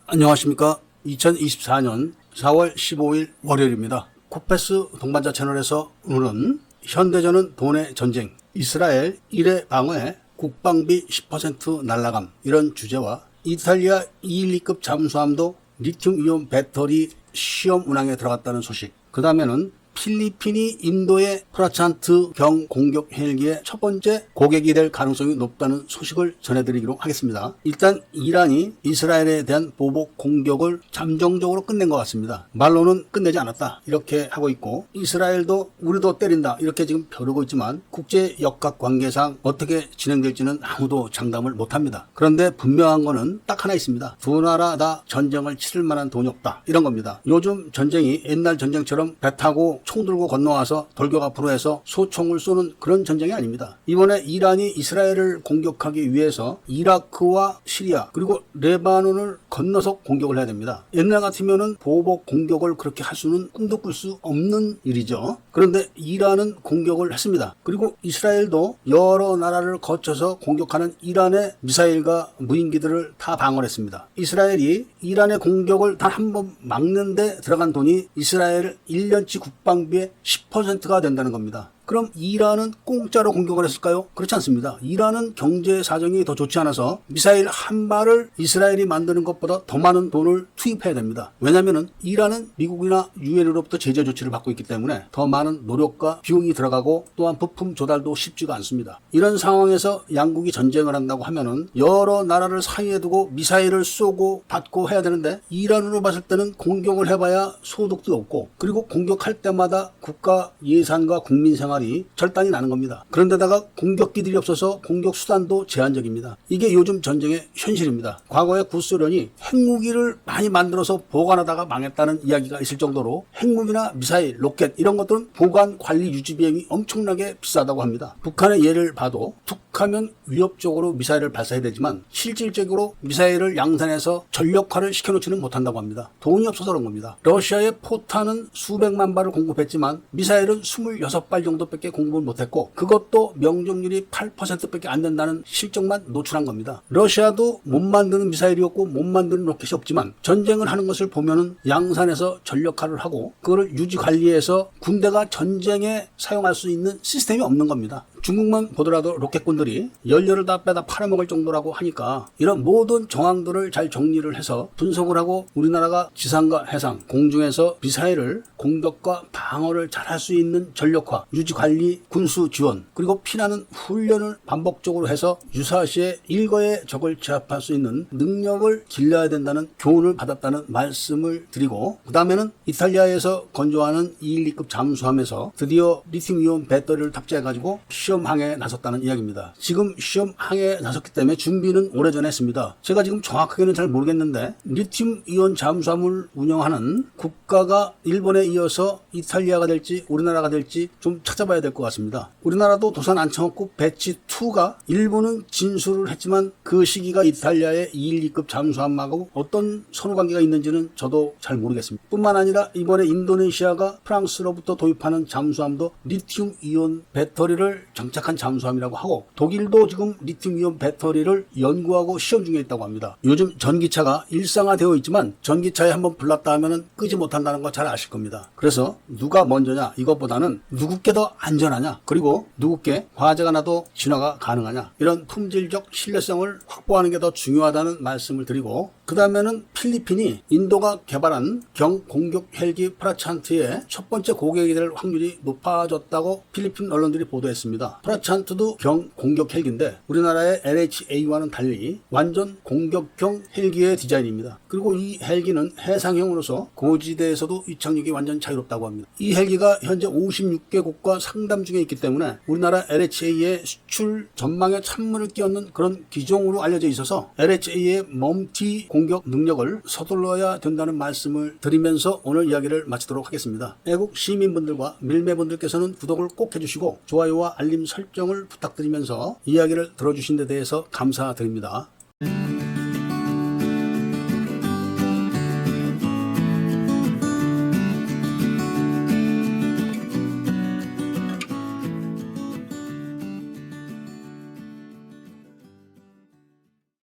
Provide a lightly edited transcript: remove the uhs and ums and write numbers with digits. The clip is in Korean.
안녕하십니까. 2024년 4월 15일 월요일입니다. 코페스 동반자 채널에서 오늘은 현대전은 돈의 전쟁, 이스라엘 1회 방어에 국방비 10% 날라감, 이런 주제와 이탈리아 212급 잠수함도 리튬이온 배터리 시험 운항에 들어갔다는 소식, 그 다음에는 필리핀이 인도의 프라찬트 경 공격 헬기의 첫 번째 고객이 될 가능성이 높다는 소식을 전해드리기로 하겠습니다. 일단 이란이 이스라엘에 대한 보복 공격을 잠정적으로 끝낸 것 같습니다. 말로는 끝내지 않았다 이렇게 하고 있고, 이스라엘도 우리도 때린다 이렇게 지금 벼르고 있지만 국제 역학 관계상 어떻게 진행될지는 아무도 장담을 못합니다. 그런데 분명한 거는 딱 하나 있습니다. 두 나라 다 전쟁을 치를 만한 돈이 없다, 이런 겁니다. 요즘 전쟁이 옛날 전쟁처럼 배 타고 총 들고 건너와서 돌격 앞으로 해서 소총을 쏘는 그런 전쟁이 아닙니다. 이번에 이란이 이스라엘을 공격하기 위해서 이라크와 시리아 그리고 레바논을 건너서 공격을 해야 됩니다. 옛날 같으면은 보복 공격을 그렇게 할 수는 꿈도 꿀 수 없는 일이죠. 그런데 이란은 공격을 했습니다. 그리고 이스라엘도 여러 나라를 거쳐서 공격하는 이란의 미사일과 무인기들을 다 방어를 했습니다. 이스라엘이 이란의 공격을 단 한 번 막는데 들어간 돈이 이스라엘 1년치 국방비의 10%가 된다는 겁니다. 그럼 이란은 공짜로 공격을 했을까요? 그렇지 않습니다. 이란은 경제 사정이 더 좋지 않아서 미사일 한 발을 이스라엘이 만드는 것보다 더 많은 돈을 투입해야 됩니다. 왜냐하면 이란은 미국이나 유엔으로부터 제재 조치를 받고 있기 때문에 더 많은 노력과 비용이 들어가고 또한 부품 조달도 쉽지가 않습니다. 이런 상황에서 양국이 전쟁을 한다고 하면은 여러 나라를 사이에 두고 미사일을 쏘고 받고 해야 되는데, 이란으로 봤을 때는 공격을 해봐야 소득도 없고, 그리고 공격할 때마다 국가 예산과 국민 생활 절단이 나는 겁니다. 그런데다가 공격기들이 없어서 공격 수단도 제한적입니다. 이게 요즘 전쟁의 현실입니다. 과거에 구소련이 핵무기를 많이 만들어서 보관하다가 망했다는 이야기가 있을 정도로 핵무기나 미사일, 로켓 이런 것들은 보관, 관리, 유지 비용이 엄청나게 비싸다고 합니다. 북한의 예를 봐도 툭하면 위협적으로 미사일을 발사해야 되지만 실질적으로 미사일을 양산해서 전력화를 시켜놓지는 못한다고 합니다. 돈이 없어서 그런 겁니다. 러시아의 포탄은 수백만 발을 공급했지만 미사일은 26발 정도 밖에 공급을 못했고, 그것도 명중률이 8%밖에 안 된다는 실적만 노출한 겁니다. 러시아도 못 만드는 미사일이 없고 못 만드는 로켓이 없지만 전쟁을 하는 것을 보면은 양산에서 전력화를 하고 그거를 유지 관리해서 군대가 전쟁에 사용할 수 있는 시스템이 없는 겁니다. 중국만 보더라도 로켓군들이 연료를 다 빼다 팔아먹을 정도라고 하니까 이런 모든 정황들을 잘 정리를 해서 분석을 하고 우리나라가 지상과 해상, 공중에서 미사일을 공격과 방어를 잘 할 수 있는 전력화, 유지 관리, 군수 지원, 그리고 피나는 훈련을 반복적으로 해서 유사시에 일거에 적을 제압할 수 있는 능력을 길러야 된다는 교훈을 받았다는 말씀을 드리고, 그 다음에는 이탈리아에서 건조하는 212급 잠수함에서 드디어 리튬이온 배터리를 탑재해가지고 시험항에 나섰다는 이야기입니다. 지금 시험항에 나섰기 때문에 준비는 오래전에 했습니다. 제가 지금 정확하게는 잘 모르겠는데 리튬이온 잠수함을 운영하는 국가가 일본에 이어서 이탈리아가 될지 우리나라가 될지 좀 찾아봐야 될 것 같습니다. 우리나라도 도산 안창호급 배치2가 일본은 진수를 했지만 그 시기가 이탈리아의 212급 잠수함하고 어떤 선후관계가 있는지는 저도 잘 모르겠습니다. 뿐만 아니라 이번에 인도네시아가 프랑스로부터 도입하는 잠수함도 리튬이온 배터리를 장착한 잠수함이라고 하고, 독일도 지금 리튬이온 배터리를 연구하고 시험 중에 있다고 합니다. 요즘 전기차가 일상화되어 있지만 전기차에 한번 불났다 하면은 끄지 못한다는 거 잘 아실 겁니다. 그래서 누가 먼저냐 이것보다는 누구께 더 안전하냐, 그리고 누구께 화재가 나도 진화가 가능하냐, 이런 품질적 신뢰성을 확보하는 게 더 중요하다는 말씀을 드리고, 그 다음에는 필리핀이 인도가 개발한 경 공격 헬기 프라찬트의 첫 번째 고객이 될 확률이 높아졌다고 필리핀 언론들이 보도했습니다. 프라찬트도 경 공격 헬기인데 우리나라의 LHA와는 달리 완전 공격형 헬기의 디자인입니다. 그리고 이 헬기는 해상형으로서 고지대에서도 이착륙이 완전 자유롭다고 합니다. 이 헬기가 현재 56개국과 상담 중에 있기 때문에 우리나라 LHA의 수출 전망에 찬물을 끼얹는 그런 기종으로 알려져 있어서 LHA의 멈티 공격 능력을 서둘러야 된다는 말씀을 드리면서 오늘 이야기를 마치도록 하겠습니다. 애국 시민분들과 밀매분들께서는 구독을 꼭 해주시고 좋아요와 알림 설정을 부탁드리면서 이야기를 들어주신 데 대해서 감사드립니다.